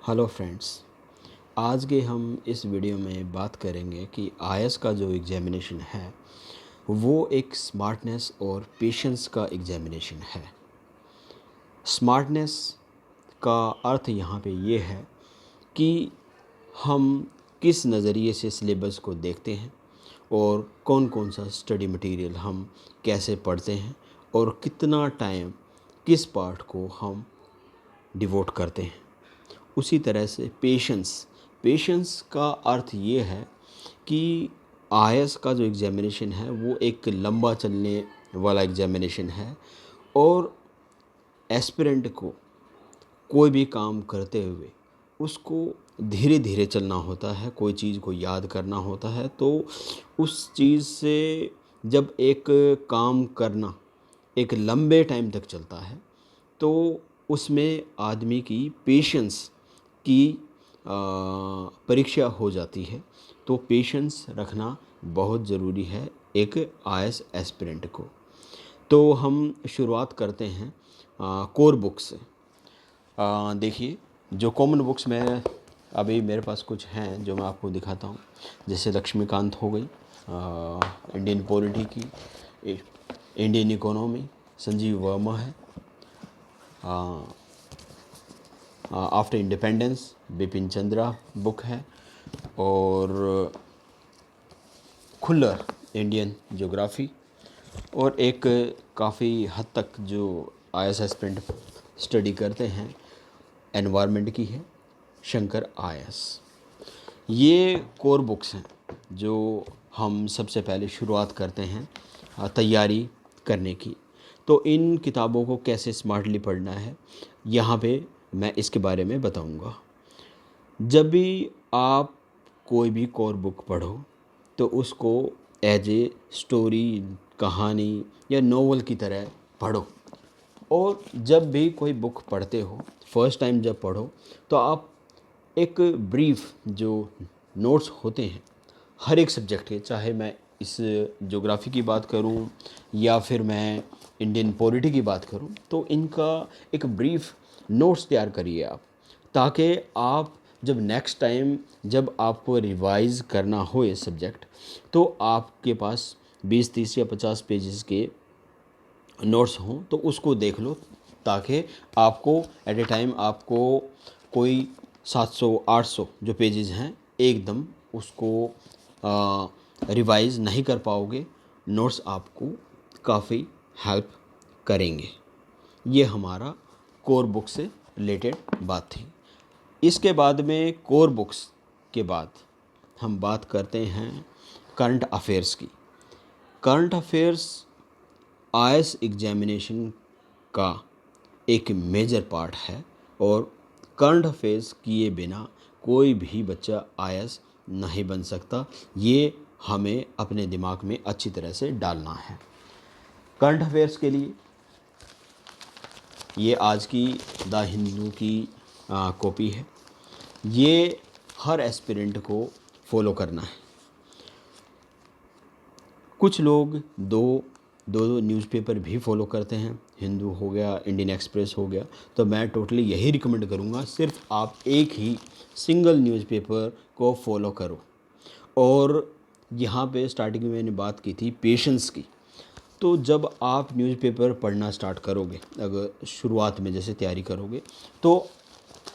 Hello friends. आज के हम इस वीडियो में बात करेंगे कि आईएएस का जो एग्ज़ामिनेशन है वो एक स्मार्टनेस और पेशेंस का एग्ज़ामिनेशन है। स्मार्टनेस का अर्थ यहाँ पे ये है कि हम किस नज़रिए से सिलेबस को देखते हैं और कौन कौन सा स्टडी मटेरियल हम कैसे पढ़ते हैं और कितना टाइम किस पार्ट को हम डिवोट करते हैं। उसी तरह से पेशेंस का अर्थ ये है कि आईएएस का जो एग्ज़ामिनेशन है वो एक लंबा चलने वाला एग्ज़ामिनेशन है और एस्पिरेंट को कोई भी काम करते हुए उसको धीरे धीरे चलना होता है, कोई चीज़ को याद करना होता है। तो उस चीज़ से जब एक काम करना एक लंबे टाइम तक चलता है तो उसमें आदमी की पेशेंस की परीक्षा हो जाती है। तो पेशेंस रखना बहुत ज़रूरी है एक आईएएस एस्पिरेंट को। तो हम शुरुआत करते हैं कोर बुक से। देखिए, जो कॉमन बुक्स में अभी मेरे पास कुछ हैं जो मैं आपको दिखाता हूँ। जैसे लक्ष्मीकांत हो गई, इंडियन पॉलिटी की, इंडियन इकोनॉमी, संजीव वर्मा है, after independence Bipin Chandra book है, और खुल्लर इंडियन ज्योग्राफी, और एक काफ़ी हद तक जो आईएएस एस्पिरेंट स्टडी करते हैं एनवायरनमेंट की है, शंकर आईएएस। ये कोर बुक्स हैं जो हम सबसे पहले शुरुआत करते हैं तैयारी करने की। तो इन किताबों को कैसे स्मार्टली पढ़ना है यहाँ पे मैं इसके बारे में बताऊंगा। जब भी आप कोई भी कोर बुक पढ़ो तो उसको एज ए स्टोरी, कहानी या नोवेल की तरह पढ़ो। और जब भी कोई बुक पढ़ते हो, फर्स्ट टाइम जब पढ़ो, तो आप एक ब्रीफ जो नोट्स होते हैं हर एक सब्जेक्ट के, चाहे मैं इस ज्योग्राफी की बात करूं या फिर मैं इंडियन पॉलिटी की बात करूं, तो इनका एक ब्रीफ नोट्स तैयार करिए आप, ताकि आप जब नेक्स्ट टाइम जब आपको रिवाइज़ करना हो ये सब्जेक्ट, तो आपके पास 20, 30 या 50 पेजेस के नोट्स हों तो उसको देख लो, ताकि आपको एट ए टाइम आपको कोई 700-800 जो पेजेस हैं एकदम उसको रिवाइज़ नहीं कर पाओगे। नोट्स आपको काफ़ी हेल्प करेंगे। ये हमारा कोर बुक से रिलेटेड बात थी। इसके बाद में कोर बुक्स के बाद हम बात करते हैं करंट अफेयर्स की। करंट अफेयर्स आईएएस एग्जामिनेशन का एक मेजर पार्ट है और करंट अफेयर्स किए बिना कोई भी बच्चा आईएएस नहीं बन सकता। ये हमें अपने दिमाग में अच्छी तरह से डालना है। करंट अफेयर्स के लिए ये आज की द हिंदू की कॉपी है। ये हर एस्पिरेंट को फॉलो करना है। कुछ लोग दो न्यूज़पेपर भी फॉलो करते हैं, हिंदू हो गया, इंडियन एक्सप्रेस हो गया। तो मैं टोटली यही रिकमेंड करूँगा, सिर्फ आप एक ही सिंगल न्यूज़पेपर को फॉलो करो। और यहाँ पे स्टार्टिंग में मैंने बात की थी पेशेंस की। तो जब आप न्यूज़पेपर पढ़ना स्टार्ट करोगे, अगर शुरुआत में जैसे तैयारी करोगे, तो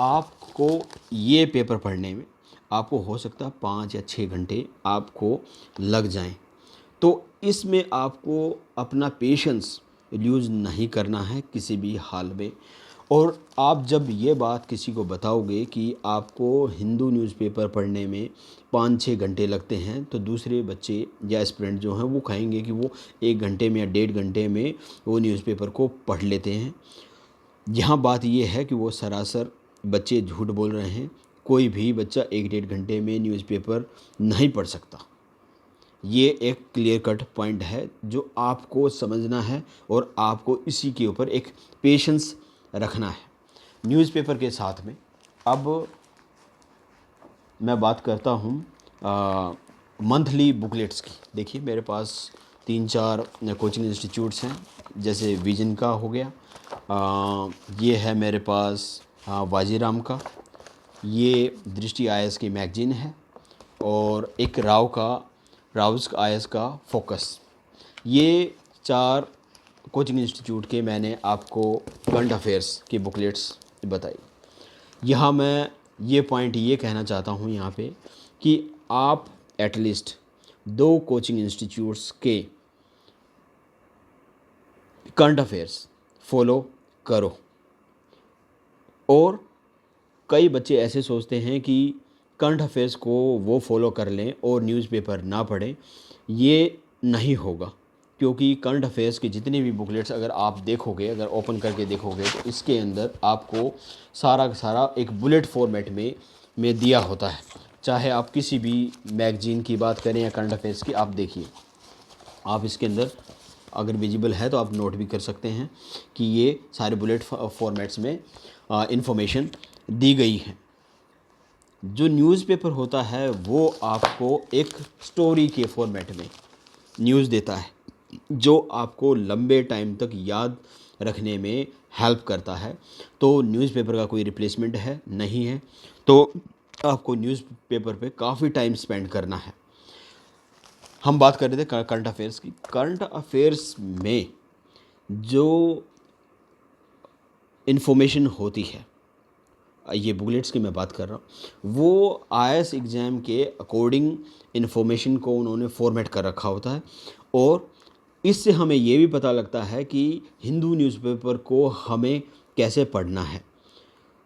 आपको ये पेपर पढ़ने में आपको हो सकता है 5 या 6 घंटे आपको लग जाएं। तो इसमें आपको अपना पेशेंस लूज़ नहीं करना है किसी भी हाल में। और आप जब ये बात किसी को बताओगे कि आपको हिंदू न्यूज़पेपर पढ़ने में 5-6 घंटे लगते हैं, तो दूसरे बच्चे या एस्पिरेंट जो हैं वो कहेंगे कि वो 1 घंटे में या 1.5 घंटे में वो न्यूज़पेपर को पढ़ लेते हैं। यहाँ बात ये है कि वो सरासर बच्चे झूठ बोल रहे हैं। कोई भी बच्चा 1-1.5 घंटे में न्यूज़पेपर नहीं पढ़ सकता। ये एक क्लियर कट पॉइंट है जो आपको समझना है और आपको इसी के ऊपर एक पेशेंस रखना है न्यूज़पेपर के साथ में। अब मैं बात करता हूँ मंथली बुकलेट्स की। देखिए, मेरे पास 3-4 कोचिंग इंस्टीट्यूट्स हैं, जैसे विजन का हो गया, ये है मेरे पास वाजीराम का, ये दृष्टि आईएएस की मैगजीन है, और एक राउज़ आईएएस का फोकस। ये 4 कोचिंग इंस्टीट्यूट के मैंने आपको करंट अफेयर्स की बुकलेट्स बताई। यहाँ मैं ये पॉइंट ये कहना चाहता हूँ यहाँ पे कि आप एटलीस्ट 2 कोचिंग इंस्टीट्यूट्स के करंट अफेयर्स फॉलो करो। और कई बच्चे ऐसे सोचते हैं कि करंट अफेयर्स को वो फॉलो कर लें और न्यूज़पेपर ना पढ़ें। ये नहीं होगा, क्योंकि करंट अफेयर्स के जितने भी बुकलेट्स अगर आप देखोगे, अगर ओपन करके देखोगे, तो इसके अंदर आपको सारा का सारा एक बुलेट फॉर्मेट में दिया होता है। चाहे आप किसी भी मैगजीन की बात करें या करंट अफेयर्स की, आप देखिए, आप इसके अंदर अगर विजिबल है तो आप नोट भी कर सकते हैं कि ये सारे बुलेट फॉर्मेट्स में इंफॉर्मेशन दी गई है। जो न्यूज़पेपर होता है वो आपको एक स्टोरी के फॉर्मेट में न्यूज़ देता है, जो आपको लंबे टाइम तक याद रखने में हेल्प करता है। तो न्यूज़पेपर का कोई रिप्लेसमेंट है नहीं है, तो आपको न्यूज़पेपर पे काफ़ी टाइम स्पेंड करना है। हम बात कर रहे थे करंट अफेयर्स की। करंट अफेयर्स में जो इन्फॉर्मेशन होती है, ये बुकलेट्स की मैं बात कर रहा हूँ, वो आईएएस एग्ज़ाम के अकॉर्डिंग इन्फॉर्मेशन को उन्होंने फॉर्मेट कर रखा होता है। और इससे हमें ये भी पता लगता है कि हिंदू न्यूज़पेपर को हमें कैसे पढ़ना है।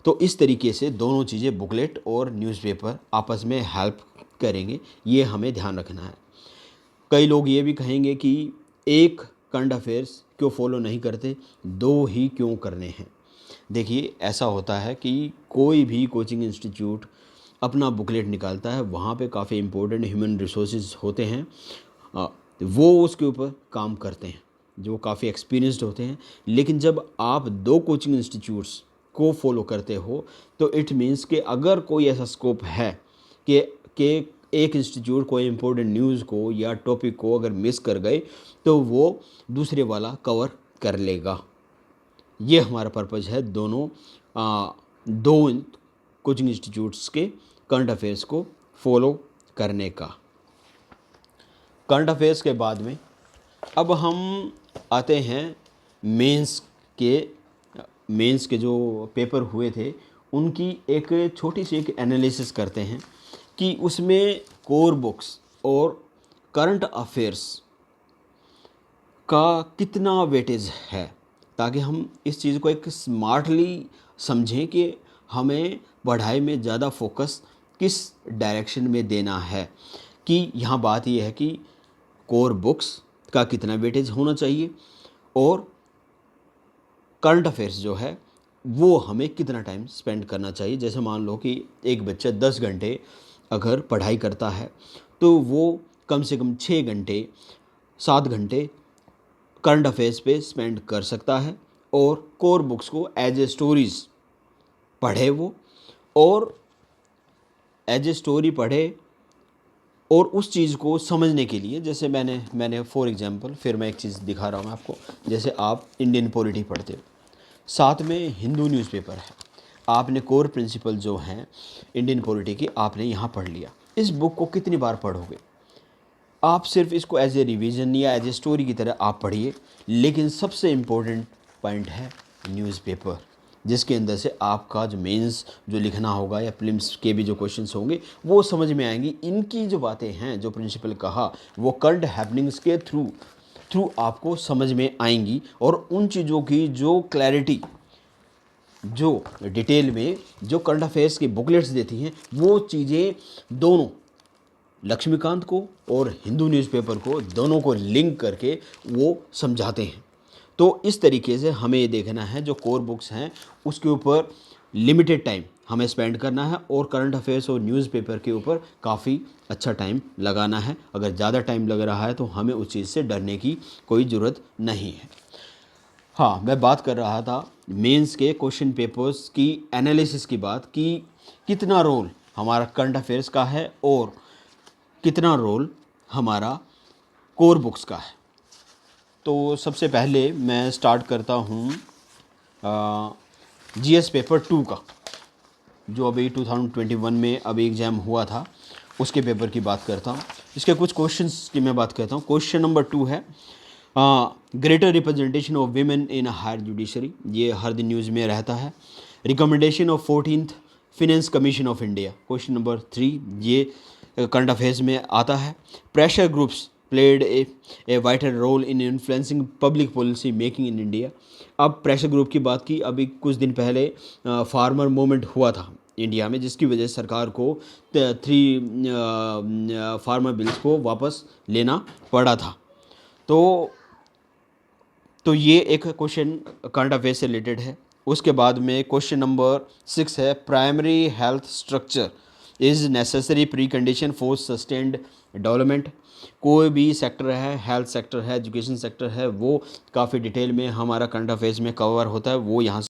तो इस तरीके से दोनों चीज़ें, बुकलेट और न्यूज़पेपर, आपस में हेल्प करेंगे, ये हमें ध्यान रखना है। कई लोग ये भी कहेंगे कि एक करंट अफेयर्स क्यों फॉलो नहीं करते, 2 ही क्यों करने हैं। देखिए, ऐसा होता है कि कोई भी कोचिंग इंस्टीट्यूट अपना बुकलेट निकालता है, वहाँ पे काफ़ी इम्पोर्टेंट ह्यूमन रिसोर्सेज होते हैं, वो उसके ऊपर काम करते हैं, जो काफ़ी एक्सपीरियंस्ड होते हैं। लेकिन जब आप 2 कोचिंग इंस्टीट्यूट्स को फॉलो करते हो, तो इट मीन्स कि अगर कोई ऐसा स्कोप है कि एक इंस्टीट्यूट कोई इम्पोर्टेंट न्यूज़ को या टॉपिक को अगर मिस कर गए, तो वो दूसरे वाला कवर कर लेगा। ये हमारा पर्पज़ है दो कोचिंग इंस्टीट्यूट्स के करंट अफेयर्स को फॉलो करने का। करंट अफेयर्स के बाद में अब हम आते हैं मेंस के जो पेपर हुए थे, उनकी एक छोटी सी एक एनालिसिस करते हैं कि उसमें कोर बुक्स और करंट अफेयर्स का कितना वेटेज है, ताकि हम इस चीज़ को एक स्मार्टली समझें कि हमें पढ़ाई में ज़्यादा फोकस किस डायरेक्शन में देना है। कि यहाँ बात यह है कि कोर बुक्स का कितना वेटेज होना चाहिए और करंट अफेयर्स जो है वो हमें कितना टाइम स्पेंड करना चाहिए। जैसे मान लो कि एक बच्चा 10 घंटे अगर पढ़ाई करता है, तो वो कम से कम 6 घंटे 7 घंटे करंट अफेयर्स पे स्पेंड कर सकता है, और कोर बुक्स को एज ए स्टोरीज़ पढ़े वो, और एज ए स्टोरी पढ़े, और उस चीज़ को समझने के लिए, जैसे मैंने फॉर एग्जांपल, फिर मैं एक चीज़ दिखा रहा हूँ आपको। जैसे आप इंडियन पॉलिटी पढ़ते हो, साथ में हिंदू न्यूज़पेपर है, आपने कोर प्रिंसिपल जो हैं इंडियन पॉलिटी की आपने यहाँ पढ़ लिया। इस बुक को कितनी बार पढ़ोगे आप? सिर्फ इसको एज ए रिवीजन या एज ए स्टोरी की तरह आप पढ़िए। लेकिन सबसे इम्पोर्टेंट पॉइंट है न्यूज़पेपर, जिसके अंदर से आपका जो मेंस जो लिखना होगा या प्रीलिम्स के भी जो क्वेश्चंस होंगे वो समझ में आएंगी। इनकी जो बातें हैं, जो प्रिंसिपल कहा, वो करंट हैपनिंग्स के थ्रू आपको समझ में आएंगी, और उन चीज़ों की जो क्लैरिटी, जो डिटेल में जो करंट अफेयर्स की बुकलेट्स देती हैं, वो चीज़ें दोनों लक्ष्मीकांत को और हिंदू न्यूज़पेपर को, दोनों को लिंक करके वो समझाते हैं। तो इस तरीके से हमें ये देखना है, जो कोर बुक्स हैं उसके ऊपर लिमिटेड टाइम हमें स्पेंड करना है, और करंट अफेयर्स और न्यूज़पेपर के ऊपर काफ़ी अच्छा टाइम लगाना है। अगर ज़्यादा टाइम लग रहा है तो हमें उस चीज़ से डरने की कोई ज़रूरत नहीं है। हाँ, मैं बात कर रहा था मेंस के क्वेश्चन पेपर्स की एनालिसिस की बात, कि कितना रोल हमारा करंट अफेयर्स का है और कितना रोल हमारा कोर बुक्स का है। तो सबसे पहले मैं स्टार्ट करता हूँ जीएस पेपर 2 का। जो अभी 2021 में अभी एग्ज़ाम हुआ था उसके पेपर की बात करता हूँ। इसके कुछ क्वेश्चंस की मैं बात करता हूँ। क्वेश्चन नंबर 2 है greater representation of women in higher judiciary, ये हर दिन न्यूज़ में रहता है। Recommendation of 14th finance commission of India, question number 3, ये करंट अफेयर्स में आता है। Pressure groups played a vital role in influencing public policy making in India. अब प्रेशर ग्रुप की बात की, अभी कुछ दिन पहले फार्मर मूवमेंट हुआ था इंडिया में, जिसकी वजह से सरकार को 3 फार्मर बिल्स को वापस लेना पड़ा था। तो ये एक क्वेश्चन करंट अफेयर से रिलेटेड है। उसके बाद में क्वेश्चन नंबर 6 है primary health structure is necessary pre condition for sustained development. कोई भी सेक्टर है, हेल्थ सेक्टर है, एजुकेशन सेक्टर है, वो काफ़ी डिटेल में हमारा करंट अफेयर्स में कवर होता है, वो यहाँ